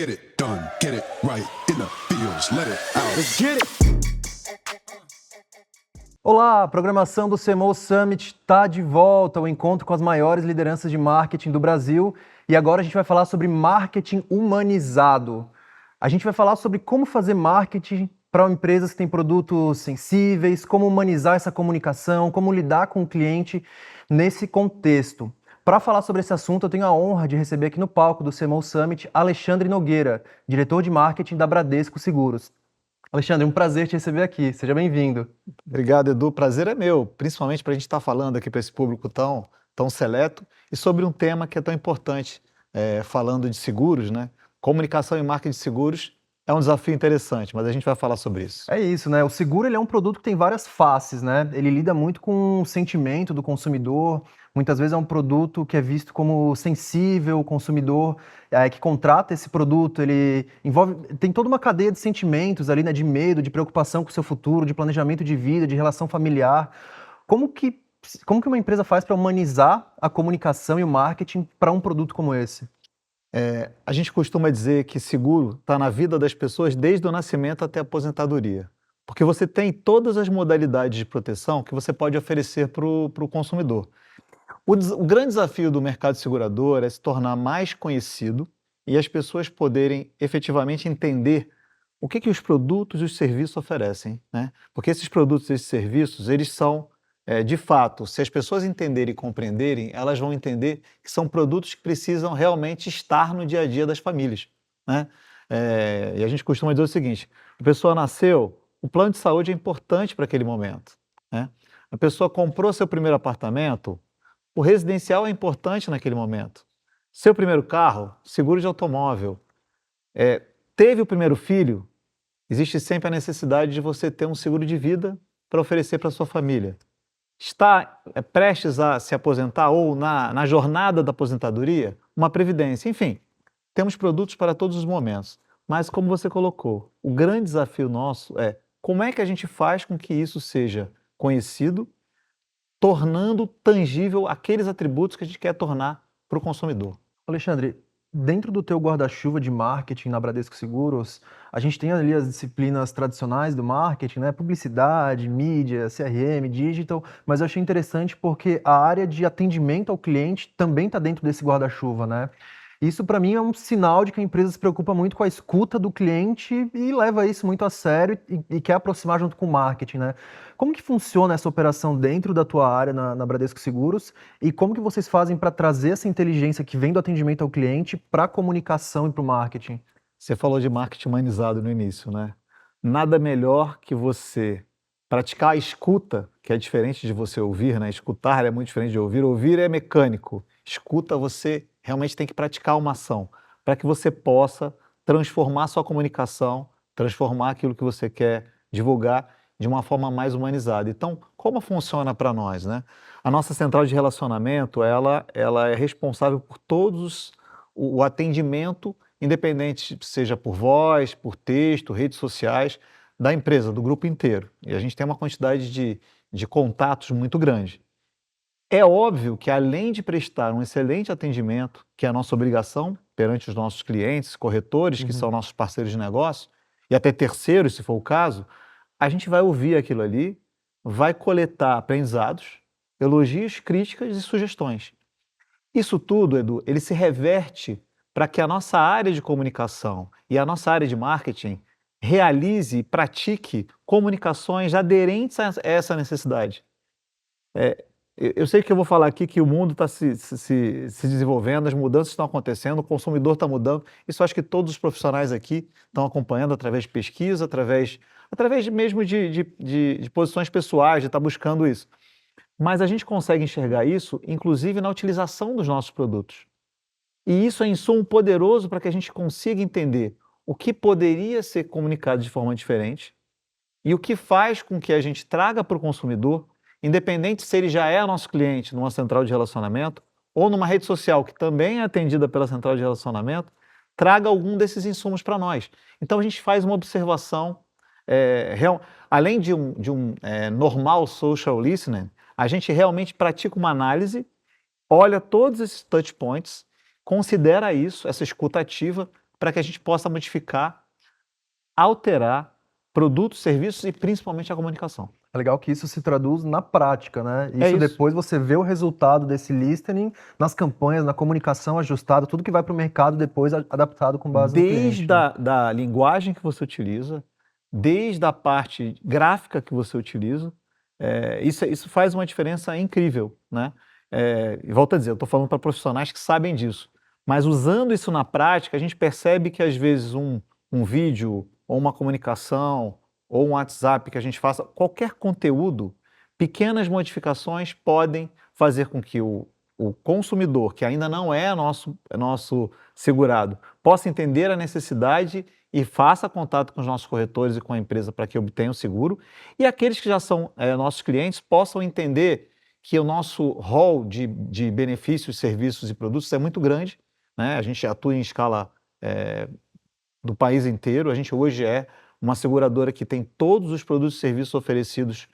get it done, get it right in the fields, let it out. Let's get it! Olá, a programação do CMO Summit está de volta ao encontro com as maiores lideranças de marketing do Brasil e agora a gente vai falar sobre marketing humanizado. A gente vai falar sobre como fazer marketing para empresas que têm produtos sensíveis, como humanizar essa comunicação, como lidar com o cliente nesse contexto. Para falar sobre esse assunto, eu tenho a honra de receber aqui no palco do CMO Summit Alexandre Nogueira, diretor de marketing da Bradesco Seguros. Alexandre, um prazer te receber aqui. Seja bem-vindo. Obrigado, Edu. Prazer é meu, principalmente para a gente estar falando aqui para esse público tão seleto e sobre um tema que é tão importante, falando de seguros, né? Comunicação e marketing de seguros é um desafio interessante, mas a gente vai falar sobre isso. É isso, né? O seguro ele é um produto que tem várias faces, né? Ele lida muito com o sentimento do consumidor. Muitas vezes é um produto que é visto como sensível, o consumidor que contrata esse produto, ele tem toda uma cadeia de sentimentos ali, né? De medo, de preocupação com o seu futuro, de planejamento de vida, de relação familiar. Como que uma empresa faz para humanizar a comunicação e o marketing para um produto como esse? A gente costuma dizer que seguro está na vida das pessoas desde o nascimento até a aposentadoria. Porque você tem todas as modalidades de proteção que você pode oferecer para o consumidor. O grande desafio do mercado segurador é se tornar mais conhecido e as pessoas poderem efetivamente entender o que os produtos e os serviços oferecem, né? Porque esses produtos e esses serviços, eles são, de fato, se as pessoas entenderem e compreenderem, elas vão entender que são produtos que precisam realmente estar no dia a dia das famílias, né? E a gente costuma dizer o seguinte: a pessoa nasceu, o plano de saúde é importante para aquele momento, né? A pessoa comprou seu primeiro apartamento, o residencial é importante naquele momento. Seu primeiro carro, seguro de automóvel. Teve o primeiro filho, existe sempre a necessidade de você ter um seguro de vida para oferecer para sua família. Está prestes a se aposentar ou na jornada da aposentadoria, uma previdência. Enfim, temos produtos para todos os momentos. Mas como você colocou, o grande desafio nosso é como é que a gente faz com que isso seja conhecido, tornando tangível aqueles atributos que a gente quer tornar para o consumidor. Alexandre, dentro do teu guarda-chuva de marketing na Bradesco Seguros, a gente tem ali as disciplinas tradicionais do marketing, né? Publicidade, mídia, CRM, digital, mas eu achei interessante porque a área de atendimento ao cliente também está dentro desse guarda-chuva, né? Isso, para mim, é um sinal de que a empresa se preocupa muito com a escuta do cliente e leva isso muito a sério e quer aproximar junto com o marketing, né? Como que funciona essa operação dentro da tua área na Bradesco Seguros e como que vocês fazem para trazer essa inteligência que vem do atendimento ao cliente para a comunicação e para o marketing? Você falou de marketing humanizado no início, né? Nada melhor que você praticar a escuta, que é diferente de você ouvir, né? Escutar é muito diferente de ouvir. Ouvir é mecânico. Escuta, você realmente tem que praticar uma ação para que você possa transformar sua comunicação, transformar aquilo que você quer divulgar de uma forma mais humanizada. Então, como funciona para nós, né? A nossa central de relacionamento, ela é responsável por todos o atendimento, independente seja por voz, por texto, redes sociais, da empresa, do grupo inteiro. E a gente tem uma quantidade de contatos muito grande. É óbvio que, além de prestar um excelente atendimento, que é a nossa obrigação perante os nossos clientes, corretores, que são nossos parceiros de negócio, e até terceiros, se for o caso, a gente vai ouvir aquilo ali, vai coletar aprendizados, elogios, críticas e sugestões. Isso tudo, Edu, ele se reverte para que a nossa área de comunicação e a nossa área de marketing realize e pratique comunicações aderentes a essa necessidade. Eu sei que eu vou falar aqui que o mundo está se desenvolvendo, as mudanças estão acontecendo, o consumidor está mudando. Isso eu acho que todos os profissionais aqui estão acompanhando através de pesquisa, através mesmo de posições pessoais, de estar buscando isso. Mas a gente consegue enxergar isso, inclusive, na utilização dos nossos produtos. E isso é insumo poderoso para que a gente consiga entender o que poderia ser comunicado de forma diferente e o que faz com que a gente traga para o consumidor, independente se ele já é nosso cliente numa central de relacionamento ou numa rede social que também é atendida pela central de relacionamento, traga algum desses insumos para nós. Então a gente faz uma observação, além de um normal social listening, a gente realmente pratica uma análise, olha todos esses touch points, considera isso, essa escuta ativa, para que a gente possa modificar, alterar produtos, serviços e principalmente a comunicação. É legal que isso se traduz na prática, né? É Isso isso. depois você vê o resultado desse listening nas campanhas, na comunicação ajustada, tudo que vai para o mercado depois adaptado com base no cliente. Desde da linguagem que você utiliza, desde a parte gráfica que você utiliza, isso faz uma diferença incrível, né? E volto a dizer, eu estou falando para profissionais que sabem disso, mas usando isso na prática, a gente percebe que às vezes um vídeo, ou uma comunicação, ou um WhatsApp que a gente faça, qualquer conteúdo, pequenas modificações podem fazer com que o consumidor, que ainda não é nosso segurado, possa entender a necessidade e faça contato com os nossos corretores e com a empresa para que obtenha o seguro, e aqueles que já são nossos clientes possam entender que o nosso rol de benefícios, serviços e produtos é muito grande, né? A gente atua em escala do país inteiro, a gente hoje é uma seguradora que tem todos os produtos e serviços oferecidos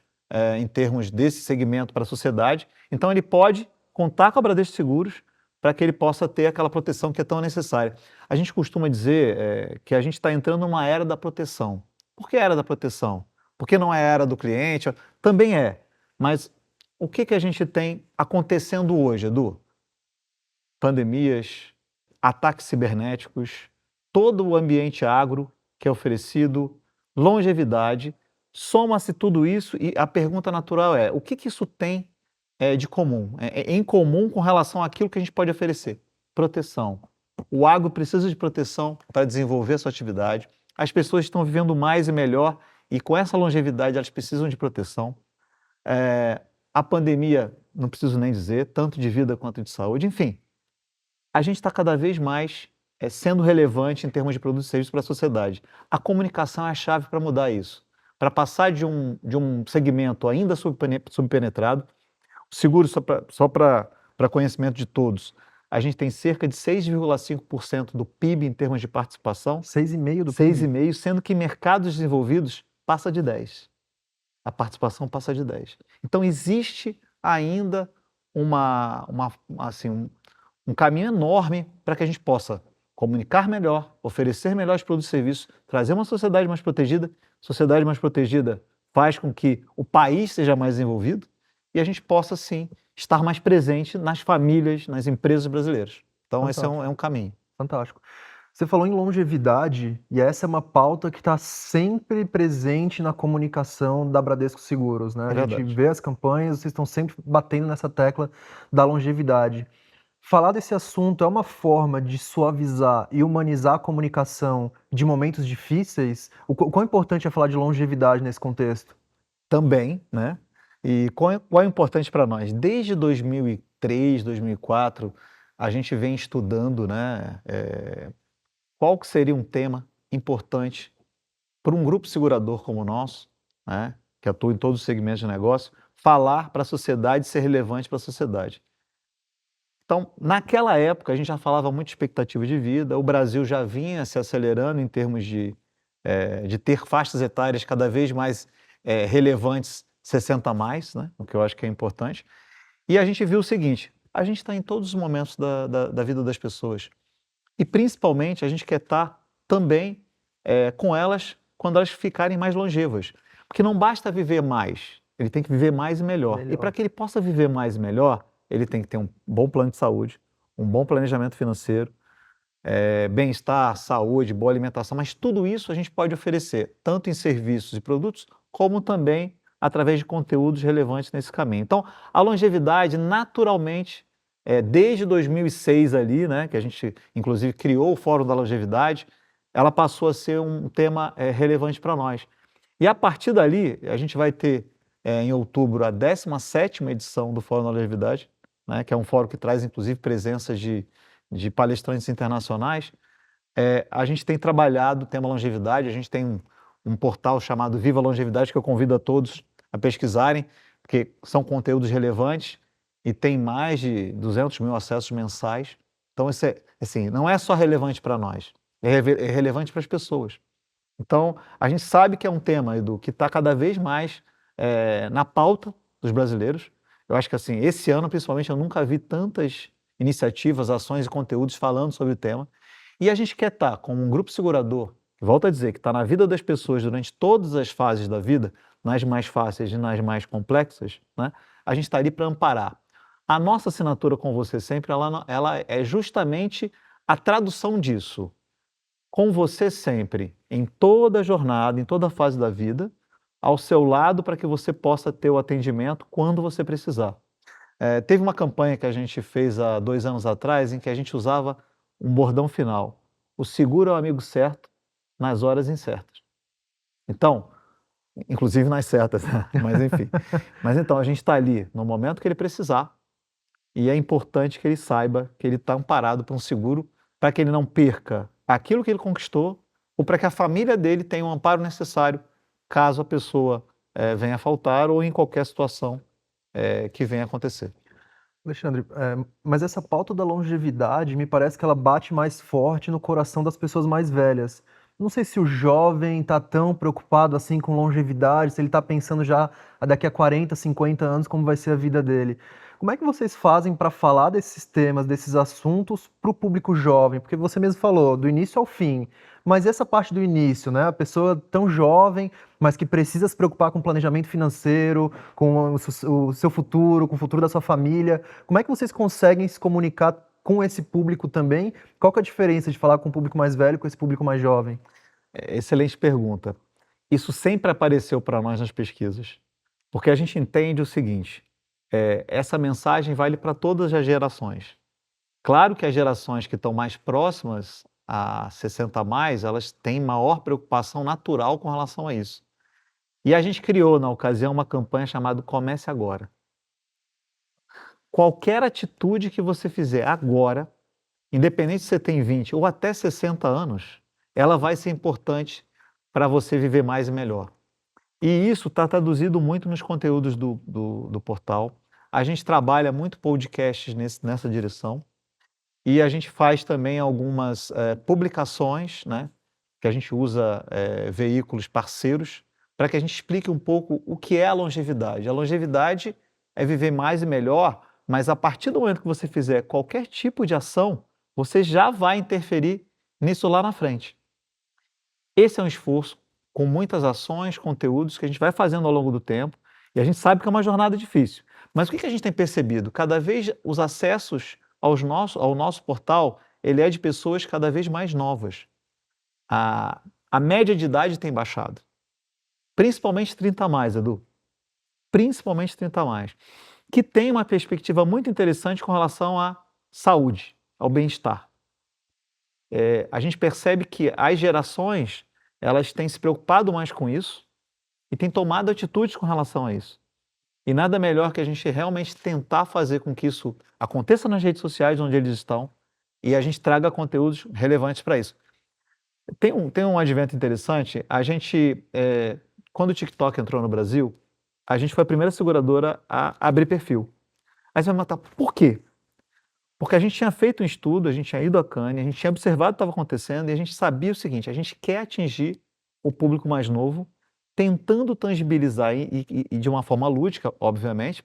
em termos desse segmento para a sociedade, então ele pode contar com a Bradesco Seguros para que ele possa ter aquela proteção que é tão necessária. A gente costuma dizer que a gente está entrando numa era da proteção. Por que era da proteção? Porque não é a era do cliente? Também é. Mas o que a gente tem acontecendo hoje, Edu? Pandemias, ataques cibernéticos, todo o ambiente agro que é oferecido, longevidade, soma-se tudo isso e a pergunta natural é, o que isso tem de comum, em comum com relação àquilo que a gente pode oferecer? Proteção. O agro precisa de proteção para desenvolver a sua atividade, as pessoas estão vivendo mais e melhor e com essa longevidade elas precisam de proteção. A pandemia, não preciso nem dizer, tanto de vida quanto de saúde, enfim, a gente está cada vez mais sendo relevante em termos de produtos e serviços para a sociedade. A comunicação é a chave para mudar isso, para passar de um segmento ainda subpenetrado. O seguro, só para conhecimento de todos, a gente tem cerca de 6,5% do PIB em termos de participação. 6,5% do PIB? 6,5%, sendo que em mercados desenvolvidos passa de 10%. A participação passa de 10%. Então existe ainda um caminho enorme para que a gente possa comunicar melhor, oferecer melhores produtos e serviços, trazer uma sociedade mais protegida. Sociedade mais protegida faz com que o país seja mais desenvolvido e a gente possa, sim, estar mais presente nas famílias, nas empresas brasileiras. Então, Fantástico. esse é um caminho. Fantástico. Você falou em longevidade e essa é uma pauta que está sempre presente na comunicação da Bradesco Seguros, né? A gente vê as campanhas, vocês estão sempre batendo nessa tecla da longevidade. Falar desse assunto é uma forma de suavizar e humanizar a comunicação de momentos difíceis? O quão importante é falar de longevidade nesse contexto? Também, né? E qual é importante para nós? Desde 2003, 2004, a gente vem estudando, né, qual que seria um tema importante para um grupo segurador como o nosso, né, que atua em todos os segmentos de negócio, falar para a sociedade e ser relevante para a sociedade. Então, naquela época, a gente já falava muito de expectativa de vida, o Brasil já vinha se acelerando em termos de ter faixas etárias cada vez mais relevantes, 60 a mais, né? O que eu acho que é importante. E a gente viu o seguinte, a gente está em todos os momentos da vida das pessoas. E, principalmente, a gente quer estar também com elas quando elas ficarem mais longevas. Porque não basta viver mais, ele tem que viver mais e melhor. E para que ele possa viver mais e melhor, ele tem que ter um bom plano de saúde, um bom planejamento financeiro, bem-estar, saúde, boa alimentação, mas tudo isso a gente pode oferecer, tanto em serviços e produtos, como também através de conteúdos relevantes nesse caminho. Então, a longevidade, naturalmente, desde 2006 ali, né, que a gente, inclusive, criou o Fórum da Longevidade, ela passou a ser um tema relevante para nós. E a partir dali, a gente vai ter, em outubro, a 17ª edição do Fórum da Longevidade, né, que é um fórum que traz, inclusive, presenças de palestrantes internacionais. A gente tem trabalhado o tema longevidade, a gente tem um portal chamado Viva Longevidade, que eu convido a todos a pesquisarem, porque são conteúdos relevantes e tem mais de 200 mil acessos mensais. Então, isso assim, não é só relevante para nós, é relevante para as pessoas. Então, a gente sabe que é um tema, Edu, que está cada vez mais na pauta dos brasileiros. Eu acho que, assim, esse ano, principalmente, eu nunca vi tantas iniciativas, ações e conteúdos falando sobre o tema. E a gente quer estar como um grupo segurador, que volto a dizer, que está na vida das pessoas durante todas as fases da vida, nas mais fáceis e nas mais complexas, né? A gente está ali para amparar. A nossa assinatura com você sempre, ela é justamente a tradução disso. Com você sempre, em toda a jornada, em toda a fase da vida, ao seu lado para que você possa ter o atendimento quando você precisar. Teve uma campanha que a gente fez há 2 anos atrás em que a gente usava um bordão final. O seguro é o amigo certo nas horas incertas. Então, inclusive nas certas, né? Mas enfim. Mas então, a gente está ali no momento que ele precisar e é importante que ele saiba que ele está amparado por um seguro para que ele não perca aquilo que ele conquistou ou para que a família dele tenha o amparo necessário caso a pessoa venha a faltar ou em qualquer situação que venha a acontecer. Alexandre, mas essa pauta da longevidade me parece que ela bate mais forte no coração das pessoas mais velhas. Não sei se o jovem está tão preocupado assim com longevidade, se ele está pensando já daqui a 40, 50 anos como vai ser a vida dele. Como é que vocês fazem para falar desses temas, desses assuntos para o público jovem? Porque você mesmo falou, do início ao fim. Mas essa parte do início, né? A pessoa tão jovem, mas que precisa se preocupar com planejamento financeiro, com o seu futuro, com o futuro da sua família. Como é que vocês conseguem se comunicar com esse público também? Qual que é a diferença de falar com o público mais velho e com esse público mais jovem? Excelente pergunta. Isso sempre apareceu para nós nas pesquisas, porque a gente entende o seguinte: essa mensagem vale para todas as gerações. Claro que as gerações que estão mais próximas a 60 a mais, elas têm maior preocupação natural com relação a isso. E a gente criou, na ocasião, uma campanha chamada Comece Agora. Qualquer atitude que você fizer agora, independente se você tem 20 ou até 60 anos, ela vai ser importante para você viver mais e melhor. E isso está traduzido muito nos conteúdos do portal. A gente trabalha muito podcasts nessa direção. E a gente faz também algumas publicações, né, que a gente usa veículos parceiros para que a gente explique um pouco o que é a longevidade. A longevidade é viver mais e melhor, mas a partir do momento que você fizer qualquer tipo de ação, você já vai interferir nisso lá na frente. Esse é um esforço com muitas ações, conteúdos que a gente vai fazendo ao longo do tempo e a gente sabe que é uma jornada difícil. Mas o que a gente tem percebido? Cada vez os acessos ao nosso portal, ele é de pessoas cada vez mais novas. A média de idade tem baixado. Principalmente 30 a mais, Edu. Principalmente 30 a mais. Que tem uma perspectiva muito interessante com relação à saúde, ao bem-estar. A gente percebe que as gerações, elas têm se preocupado mais com isso e têm tomado atitudes com relação a isso. E nada melhor que a gente realmente tentar fazer com que isso aconteça nas redes sociais onde eles estão e a gente traga conteúdos relevantes para isso. Tem um advento interessante. A gente, quando o TikTok entrou no Brasil, a gente foi a primeira seguradora a abrir perfil. Aí você vai me matar, por quê? Porque a gente tinha feito um estudo, a gente tinha ido à Cannes, a gente tinha observado o que estava acontecendo e a gente sabia o seguinte: a gente quer atingir o público mais novo, tentando tangibilizar e de uma forma lúdica, obviamente,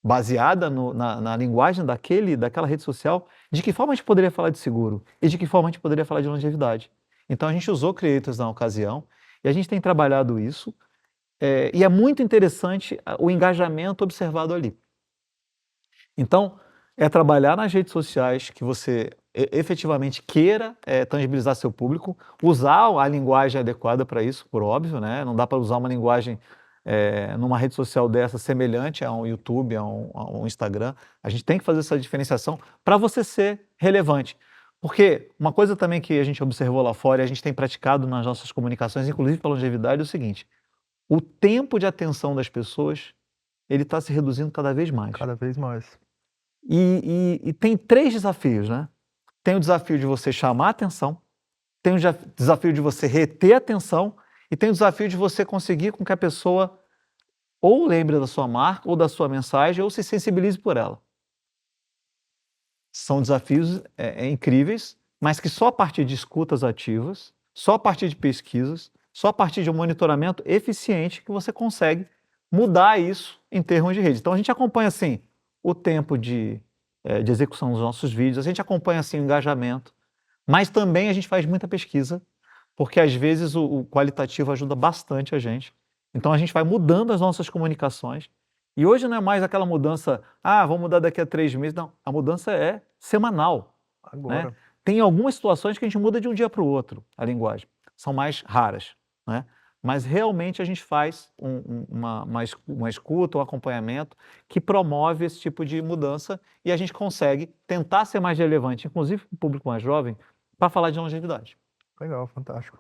baseada na linguagem daquela rede social, de que forma a gente poderia falar de seguro e de que forma a gente poderia falar de longevidade. Então a gente usou creators na ocasião e a gente tem trabalhado isso e é muito interessante o engajamento observado ali. Então, é trabalhar nas redes sociais que você efetivamente queira tangibilizar seu público, usar a linguagem adequada para isso, por óbvio, né? Não dá para usar uma linguagem numa rede social dessa semelhante a um YouTube, a um Instagram. A gente tem que fazer essa diferenciação para você ser relevante. Porque uma coisa também que a gente observou lá fora e a gente tem praticado nas nossas comunicações, inclusive para a longevidade, é o seguinte: o tempo de atenção das pessoas, ele está se reduzindo cada vez mais. Cada vez mais. E tem 3 desafios, né? Tem o desafio de você chamar a atenção, tem o desafio de você reter a atenção e tem o desafio de você conseguir com que a pessoa ou lembre da sua marca ou da sua mensagem ou se sensibilize por ela. São desafios incríveis, mas que só a partir de escutas ativas, só a partir de pesquisas, só a partir de um monitoramento eficiente que você consegue mudar isso em termos de rede. Então a gente acompanha assim o tempo de execução dos nossos vídeos, a gente acompanha assim o engajamento, Mas também a gente faz muita pesquisa, porque às vezes o qualitativo ajuda bastante a gente. Então a gente vai mudando as nossas comunicações. E hoje não é mais aquela mudança, vamos mudar daqui a 3 meses. Não, a mudança é semanal. Agora. Tem algumas situações que a gente muda de um dia para o outro, a linguagem. São mais raras, né? Mas realmente a gente faz uma escuta, um acompanhamento que promove esse tipo de mudança e a gente consegue tentar ser mais relevante, inclusive para o público mais jovem, para falar de longevidade. Legal, fantástico.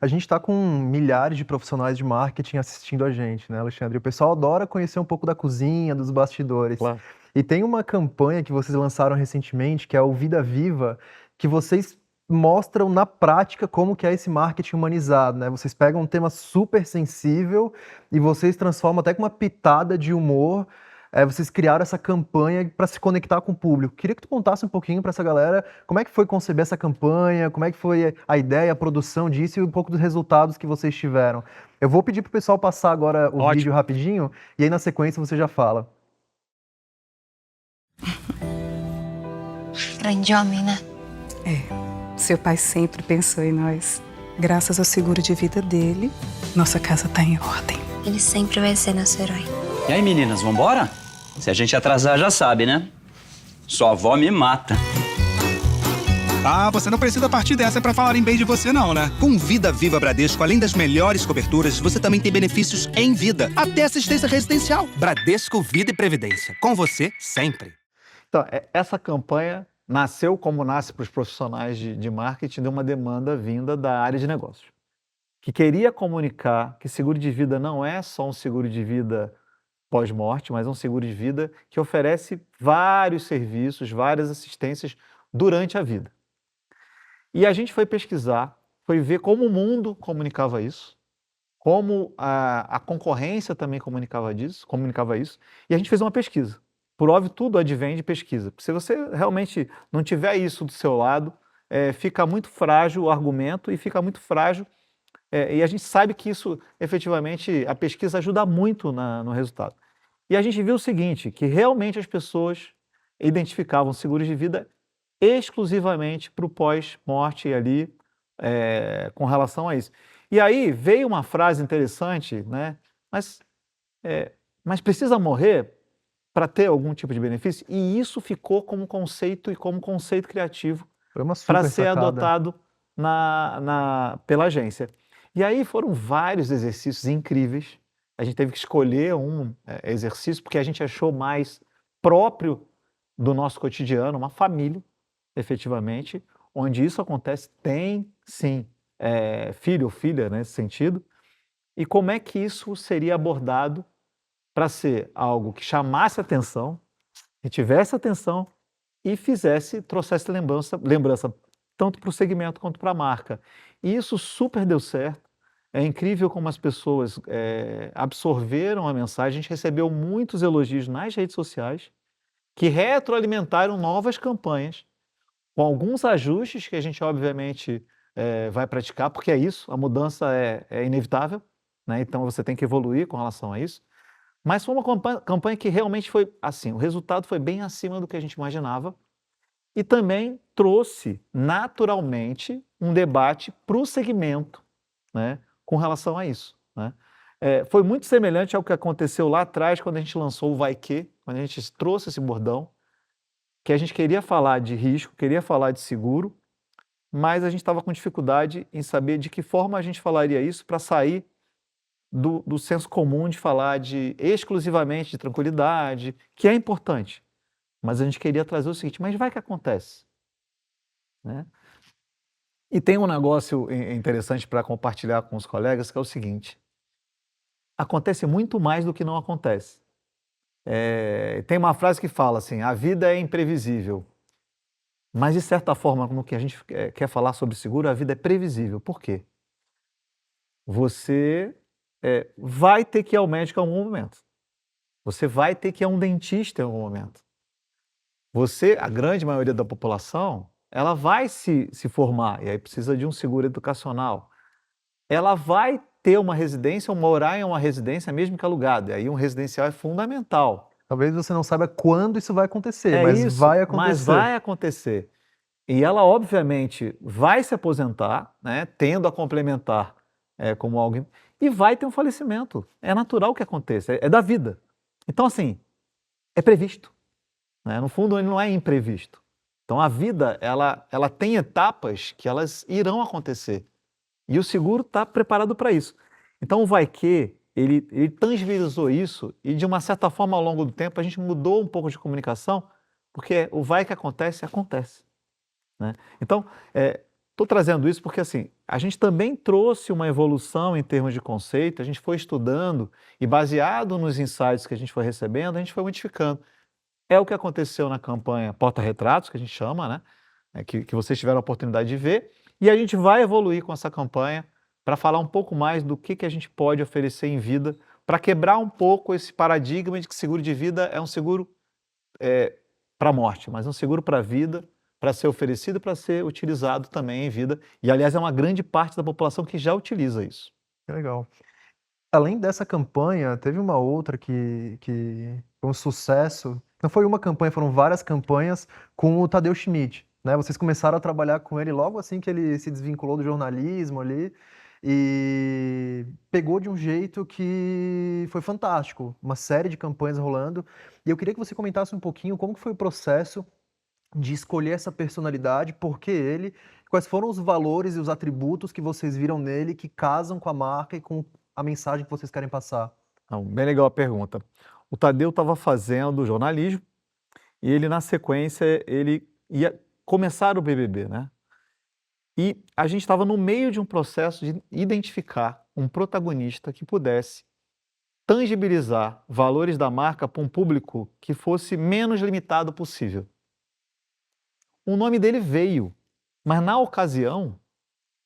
A gente está com milhares de profissionais de marketing assistindo a gente, né, Alexandre? O pessoal adora conhecer um pouco da cozinha, dos bastidores. Claro. E tem uma campanha que vocês lançaram recentemente, que é o Vida Viva, que vocês mostram na prática como que é esse marketing humanizado, né? Vocês pegam um tema super sensível e vocês transformam até com uma pitada de humor. Vocês criaram essa campanha para se conectar com o público. Queria que tu contasse um pouquinho para essa galera como é que foi conceber essa campanha, como é que foi a ideia, a produção disso e um pouco dos resultados que vocês tiveram. Eu vou pedir pro pessoal passar agora o vídeo rapidinho e aí na sequência você já fala. Grande homem, né? Seu pai sempre pensou em nós. Graças ao seguro de vida dele, nossa casa tá em ordem. Ele sempre vai ser nosso herói. E aí, meninas, vambora? Se a gente atrasar, já sabe, né? Sua avó me mata. Você não precisa partir dessa pra falarem bem de você não, né? Com Vida Viva Bradesco, além das melhores coberturas, você também tem benefícios em vida, até assistência residencial. Bradesco Vida e Previdência, com você sempre. Então, essa campanha nasceu como nasce para os profissionais de marketing de uma demanda vinda da área de negócios, que queria comunicar que seguro de vida não é só um seguro de vida pós-morte, mas um seguro de vida que oferece vários serviços, várias assistências durante a vida. E a gente foi pesquisar, foi ver como o mundo comunicava isso, como a concorrência também comunicava isso, e a gente fez uma pesquisa. Por óbvio, tudo advém de pesquisa. Se você realmente não tiver isso do seu lado, fica muito frágil o argumento e fica muito frágil. E a gente sabe que isso, efetivamente, a pesquisa ajuda muito no resultado. E a gente viu o seguinte, que realmente as pessoas identificavam seguros de vida exclusivamente para o pós-morte ali, com relação a isso. E aí veio uma frase interessante, né? Mas precisa morrer para ter algum tipo de benefício? E isso ficou como conceito e como conceito criativo para ser adotado pela agência. E aí foram vários exercícios incríveis. A gente teve que escolher um exercício porque a gente achou mais próprio do nosso cotidiano, uma família, efetivamente, onde isso acontece, tem sim filho ou filha nesse sentido. E como é que isso seria abordado para ser algo que chamasse atenção, que tivesse atenção e trouxesse lembrança tanto para o segmento quanto para a marca. E isso super deu certo. É incrível como as pessoas absorveram a mensagem. A gente recebeu muitos elogios nas redes sociais que retroalimentaram novas campanhas com alguns ajustes que a gente, obviamente, vai praticar, porque é isso, a mudança é inevitável, né? Então você tem que evoluir com relação a isso. Mas foi uma campanha que realmente foi assim, o resultado foi bem acima do que a gente imaginava e também trouxe naturalmente um debate para o segmento, né, com relação a isso, né? Foi muito semelhante ao que aconteceu lá atrás quando a gente lançou o Vai Que, quando a gente trouxe esse bordão, que a gente queria falar de risco, queria falar de seguro, mas a gente estava com dificuldade em saber de que forma a gente falaria isso para sair do senso comum de falar exclusivamente de tranquilidade, que é importante, mas a gente queria trazer o seguinte, mas vai que acontece, né? E tem um negócio interessante para compartilhar com os colegas, que é o seguinte, acontece muito mais do que não acontece. Tem uma frase que fala assim, a vida é imprevisível, mas de certa forma, no que a gente quer falar sobre seguro, a vida é previsível. Por quê? Você vai ter que ir ao médico em algum momento. Você vai ter que ir a um dentista em algum momento. A grande maioria da população, ela vai se formar, e aí precisa de um seguro educacional. Ela vai ter uma residência, ou morar em uma residência, mesmo que alugada. E aí um residencial é fundamental. Talvez você não saiba quando isso vai acontecer, mas vai acontecer. Mas vai acontecer. E ela, obviamente, vai se aposentar, né, tendo a complementar como alguém, e vai ter um falecimento. É natural que aconteça, é da vida. Então, assim, é previsto, né? No fundo, ele não é imprevisto. Então, a vida, ela tem etapas que elas irão acontecer. E o seguro está preparado para isso. Então, o Vai Que, ele tangibilizou isso e, de uma certa forma, ao longo do tempo, a gente mudou um pouco de comunicação, porque o vai que acontece, acontece, né? Então, estou trazendo isso porque, assim, a gente também trouxe uma evolução em termos de conceito, a gente foi estudando e, baseado nos insights que a gente foi recebendo, a gente foi modificando. É o que aconteceu na campanha Porta-Retratos, que a gente chama, né? Que vocês tiveram a oportunidade de ver, e a gente vai evoluir com essa campanha para falar um pouco mais do que a gente pode oferecer em vida, para quebrar um pouco esse paradigma de que seguro de vida é um seguro para a morte, mas um seguro para a vida, para ser oferecido, para ser utilizado também em vida. E, aliás, é uma grande parte da população que já utiliza isso. Que legal. Além dessa campanha, teve uma outra que foi um sucesso. Não foi uma campanha, foram várias campanhas com o Tadeu Schmidt, né? Vocês começaram a trabalhar com ele logo assim que ele se desvinculou do jornalismo ali e pegou de um jeito que foi fantástico. Uma série de campanhas rolando. E eu queria que você comentasse um pouquinho como que foi o processo de escolher essa personalidade, por que ele, quais foram os valores e os atributos que vocês viram nele que casam com a marca e com a mensagem que vocês querem passar. Então, bem legal a pergunta. O Tadeu estava fazendo jornalismo e ele, na sequência, ele ia começar o BBB, né? E a gente estava no meio de um processo de identificar um protagonista que pudesse tangibilizar valores da marca para um público que fosse menos limitado possível. O nome dele veio, mas na ocasião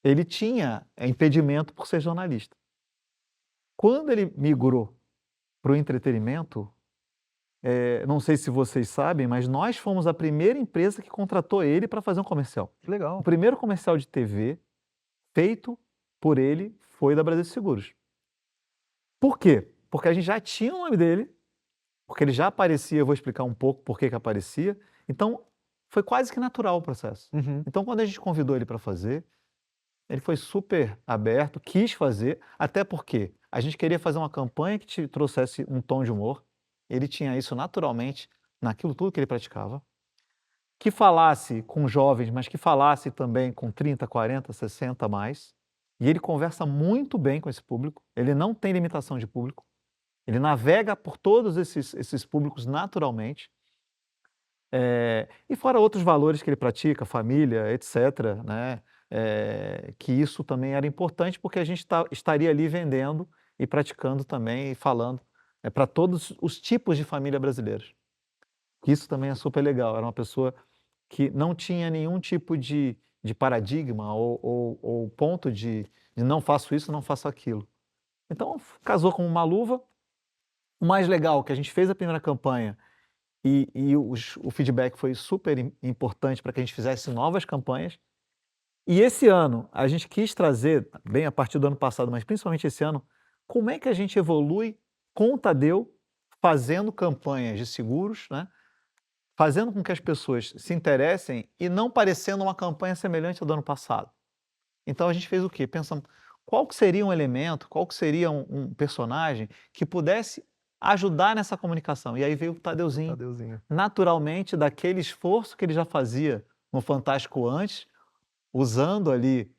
ele tinha impedimento por ser jornalista. Quando ele migrou para o entretenimento, não sei se vocês sabem, mas nós fomos a primeira empresa que contratou ele para fazer um comercial. Que legal. O primeiro comercial de TV feito por ele foi da Bradesco Seguros. Por quê? Porque a gente já tinha o nome dele, porque ele já aparecia, eu vou explicar um pouco por que aparecia. Então, foi quase que natural o processo. Uhum. Então, quando a gente convidou ele para fazer, ele foi super aberto, quis fazer, até porque a gente queria fazer uma campanha que te trouxesse um tom de humor. Ele tinha isso naturalmente naquilo tudo que ele praticava. Que falasse com jovens, mas que falasse também com 30, 40, 60 a mais. E ele conversa muito bem com esse público. Ele não tem limitação de público. Ele navega por todos esses públicos naturalmente. E fora outros valores que ele pratica, família, etc., né? Que isso também era importante porque a gente estaria ali vendendo e praticando também e falando para todos os tipos de família brasileiros. Isso também é super legal. Era uma pessoa que não tinha nenhum tipo de paradigma ou ponto de não faço isso, não faço aquilo. Então, casou com uma luva. O mais legal, que a gente fez a primeira campanha e o feedback foi super importante para que a gente fizesse novas campanhas. E esse ano, a gente quis trazer, bem a partir do ano passado, mas principalmente esse ano, como é que a gente evolui com o Tadeu fazendo campanhas de seguros, né? Fazendo com que as pessoas se interessem e não parecendo uma campanha semelhante à do ano passado. Então a gente fez o quê? Pensamos, qual que seria um elemento, qual que seria um personagem que pudesse ajudar nessa comunicação? E aí veio o Tadeuzinho, naturalmente, daquele esforço que ele já fazia no Fantástico antes, usando ali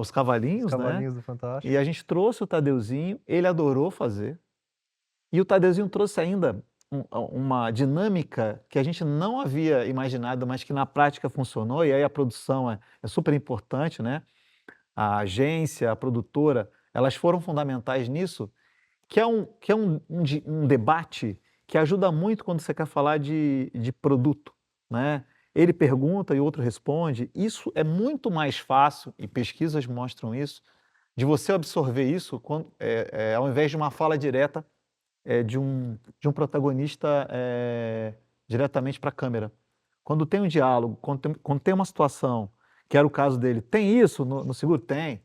os cavalinhos, né? Do Fantástico. E a gente trouxe o Tadeuzinho, ele adorou fazer. E o Tadeuzinho trouxe ainda uma dinâmica que a gente não havia imaginado, mas que na prática funcionou, e aí a produção é super importante, né? A agência, a produtora, elas foram fundamentais nisso, que é um debate que ajuda muito quando você quer falar de produto, né? Ele pergunta e o outro responde. Isso é muito mais fácil, e pesquisas mostram isso, de você absorver isso ao invés de uma fala direta de um protagonista diretamente para a câmera. Quando tem um diálogo, quando tem uma situação, que era o caso dele, tem isso no seguro? Tem.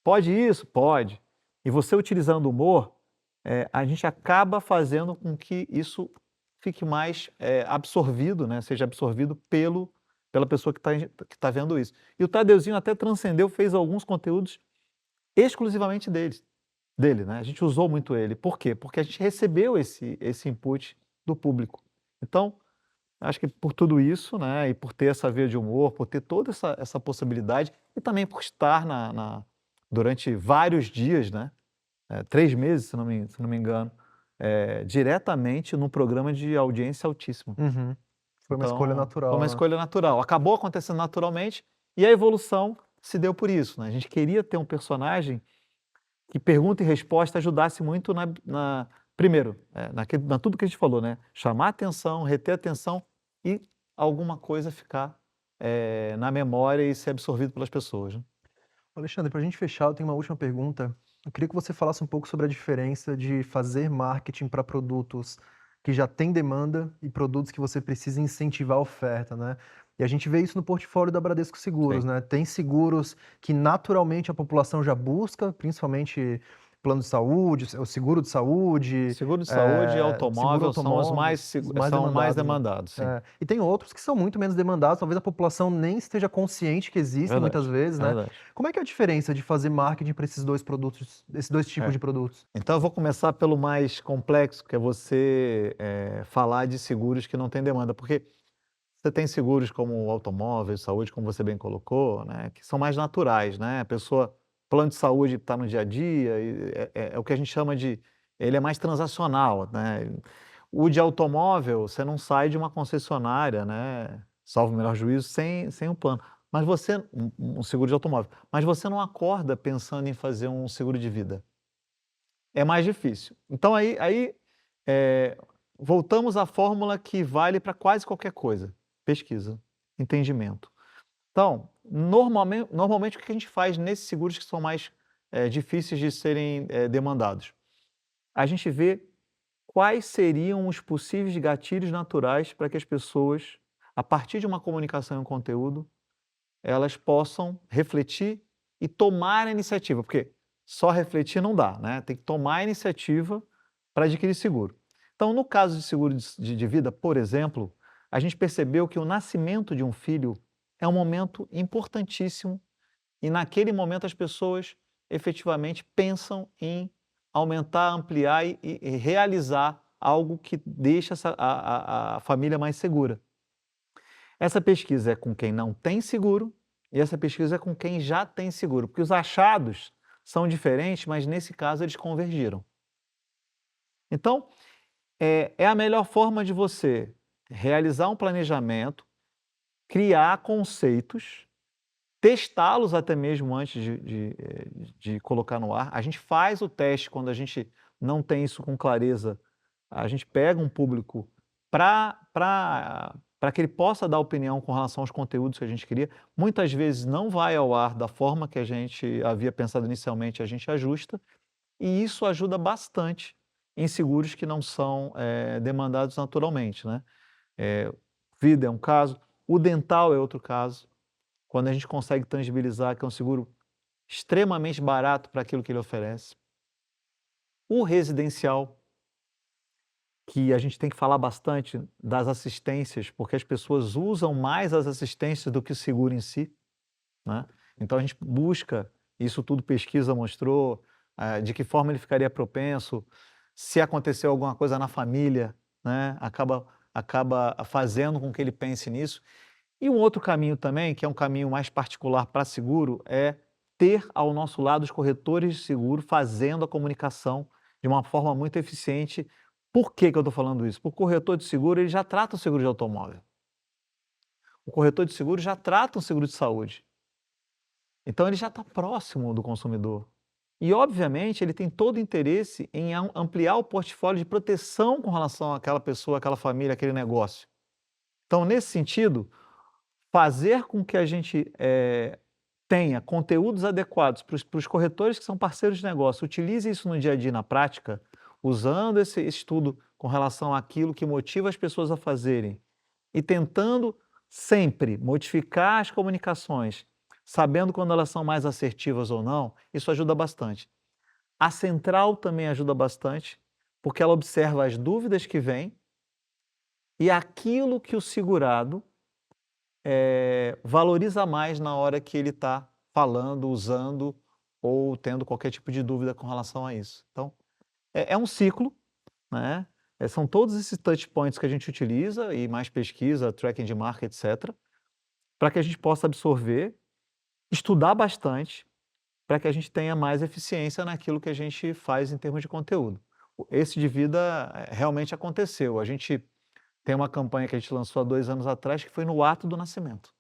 Pode isso? Pode. E você utilizando o humor, a gente acaba fazendo com que isso fique mais absorvido, né? Seja absorvido pelo pela pessoa que está vendo isso. E o Tadeuzinho até transcendeu, fez alguns conteúdos exclusivamente dele, né? A gente usou muito ele. Por quê? Porque a gente recebeu esse input do público. Então, acho que por tudo isso, né, e por ter essa veia de humor, por ter toda essa possibilidade, e também por estar durante vários dias, né, 3 meses, se não me engano, diretamente num programa de audiência altíssima. Uhum. Foi uma Então, escolha natural, Foi uma né? escolha natural. Acabou acontecendo naturalmente e a evolução se deu por isso, né? A gente queria ter um personagem que pergunta e resposta ajudasse muito primeiro, na tudo que a gente falou, né? Chamar atenção, reter atenção e alguma coisa ficar na memória e ser absorvido pelas pessoas, né? Alexandre, para a gente fechar, eu tenho uma última pergunta. Eu queria que você falasse um pouco sobre a diferença de fazer marketing para produtos que já têm demanda e produtos que você precisa incentivar a oferta, né? E a gente vê isso no portfólio da Bradesco Seguros, Sim. né? Tem seguros que naturalmente a população já busca, principalmente plano de saúde, o seguro de saúde, Seguro de saúde e automóvel são os mais demandados, sim. E tem outros que são muito menos demandados, talvez a população nem esteja consciente que existem muitas vezes, né? Verdade. Como é que é a diferença de fazer marketing para esses dois produtos, esses dois tipos de produtos? Então eu vou começar pelo mais complexo, que é você falar de seguros que não têm demanda, porque você tem seguros como automóvel, saúde, como você bem colocou, né, que são mais naturais, né? A pessoa, plano de saúde está no dia a dia, e é o que a gente chama de, ele é mais transacional, né? O de automóvel, você não sai de uma concessionária, né, salvo o melhor juízo, sem um plano. Mas um seguro de automóvel, mas você não acorda pensando em fazer um seguro de vida. É mais difícil. Então voltamos à fórmula que vale para quase qualquer coisa. Pesquisa, entendimento. Então, normalmente o que a gente faz nesses seguros que são mais difíceis de serem demandados? A gente vê quais seriam os possíveis gatilhos naturais para que as pessoas, a partir de uma comunicação e um conteúdo, elas possam refletir e tomar a iniciativa, porque só refletir não dá, né? Tem que tomar a iniciativa para adquirir seguro. Então, no caso de seguro de vida, por exemplo, a gente percebeu que o nascimento de um filho é um momento importantíssimo e naquele momento as pessoas efetivamente pensam em aumentar, ampliar e realizar algo que deixa a família mais segura. Essa pesquisa é com quem não tem seguro e essa pesquisa é com quem já tem seguro, porque os achados são diferentes, mas nesse caso eles convergiram. Então, é a melhor forma de você realizar um planejamento, criar conceitos, testá-los até mesmo antes de colocar no ar. A gente faz o teste quando a gente não tem isso com clareza. A gente pega um público para que ele possa dar opinião com relação aos conteúdos que a gente cria. Muitas vezes não vai ao ar da forma que a gente havia pensado inicialmente, a gente ajusta, e isso ajuda bastante em seguros que não são demandados naturalmente, né? Vida é um caso, o dental é outro caso, quando a gente consegue tangibilizar que é um seguro extremamente barato para aquilo que ele oferece. O residencial, que a gente tem que falar bastante das assistências, porque as pessoas usam mais as assistências do que o seguro em si, né? Então a gente busca, isso tudo pesquisa mostrou, de que forma ele ficaria propenso, se aconteceu alguma coisa na família, né? Acaba fazendo com que ele pense nisso. E um outro caminho também, que é um caminho mais particular para seguro, é ter ao nosso lado os corretores de seguro fazendo a comunicação de uma forma muito eficiente. Por que eu estou falando isso? Porque o corretor de seguro ele já trata o seguro de automóvel. O corretor de seguro já trata o seguro de saúde. Então ele já está próximo do consumidor. E, obviamente, ele tem todo o interesse em ampliar o portfólio de proteção com relação àquela pessoa, àquela família, àquele negócio. Então, nesse sentido, fazer com que a gente tenha conteúdos adequados para os corretores que são parceiros de negócio, utilize isso no dia a dia, na prática, usando esse estudo com relação àquilo que motiva as pessoas a fazerem e tentando sempre modificar as comunicações, sabendo quando elas são mais assertivas ou não, isso ajuda bastante. A central também ajuda bastante, porque ela observa as dúvidas que vêm e aquilo que o segurado valoriza mais na hora que ele está falando, usando ou tendo qualquer tipo de dúvida com relação a isso. Então, é um ciclo, né? São todos esses touch points que a gente utiliza e mais pesquisa, tracking de marca, etc., para que a gente possa absorver, estudar bastante, para que a gente tenha mais eficiência naquilo que a gente faz em termos de conteúdo. Esse de vida realmente aconteceu. A gente tem uma campanha que a gente lançou há 2 anos atrás, que foi no ato do nascimento.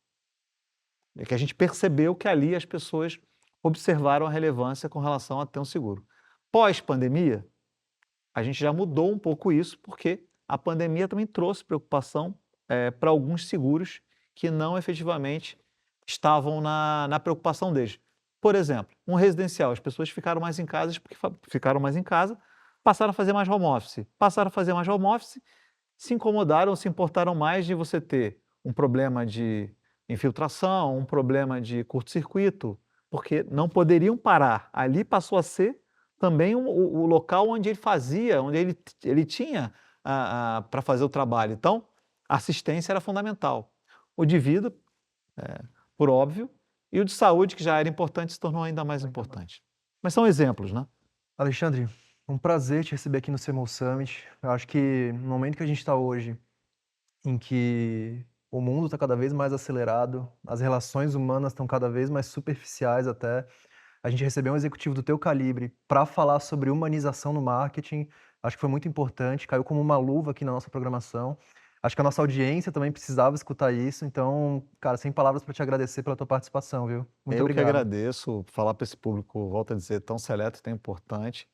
É que a gente percebeu que ali as pessoas observaram a relevância com relação a ter um seguro. Pós-pandemia, a gente já mudou um pouco isso, porque a pandemia também trouxe preocupação para alguns seguros que não efetivamente estavam na preocupação deles. Por exemplo, um residencial, as pessoas ficaram mais em casa porque ficaram mais em casa, passaram a fazer mais home office. Passaram a fazer mais home office, se incomodaram, se importaram mais de você ter um problema de infiltração, um problema de curto-circuito, porque não poderiam parar. Ali passou a ser também o local onde ele fazia, onde ele tinha para fazer o trabalho. Então, a assistência era fundamental. O de vida, por óbvio, e o de saúde, que já era importante, se tornou ainda mais importante. Mas são exemplos, né? Alexandre, um prazer te receber aqui no CMO Summit. Eu acho que no momento que a gente está hoje, em que o mundo está cada vez mais acelerado, as relações humanas estão cada vez mais superficiais até, a gente receber um executivo do teu calibre para falar sobre humanização no marketing, acho que foi muito importante, caiu como uma luva aqui na nossa programação. Acho que a nossa audiência também precisava escutar isso, então, cara, sem palavras para te agradecer pela tua participação, viu? Muito obrigado. Eu que agradeço falar para esse público, volto a dizer, tão seleto e tão importante.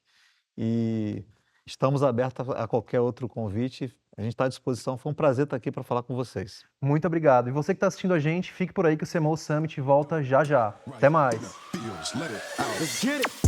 E estamos abertos a qualquer outro convite. A gente está à disposição. Foi um prazer estar aqui para falar com vocês. Muito obrigado. E você que está assistindo a gente, fique por aí que o CMO Summit volta já já. Até mais. Feels, let it out. Let's get it.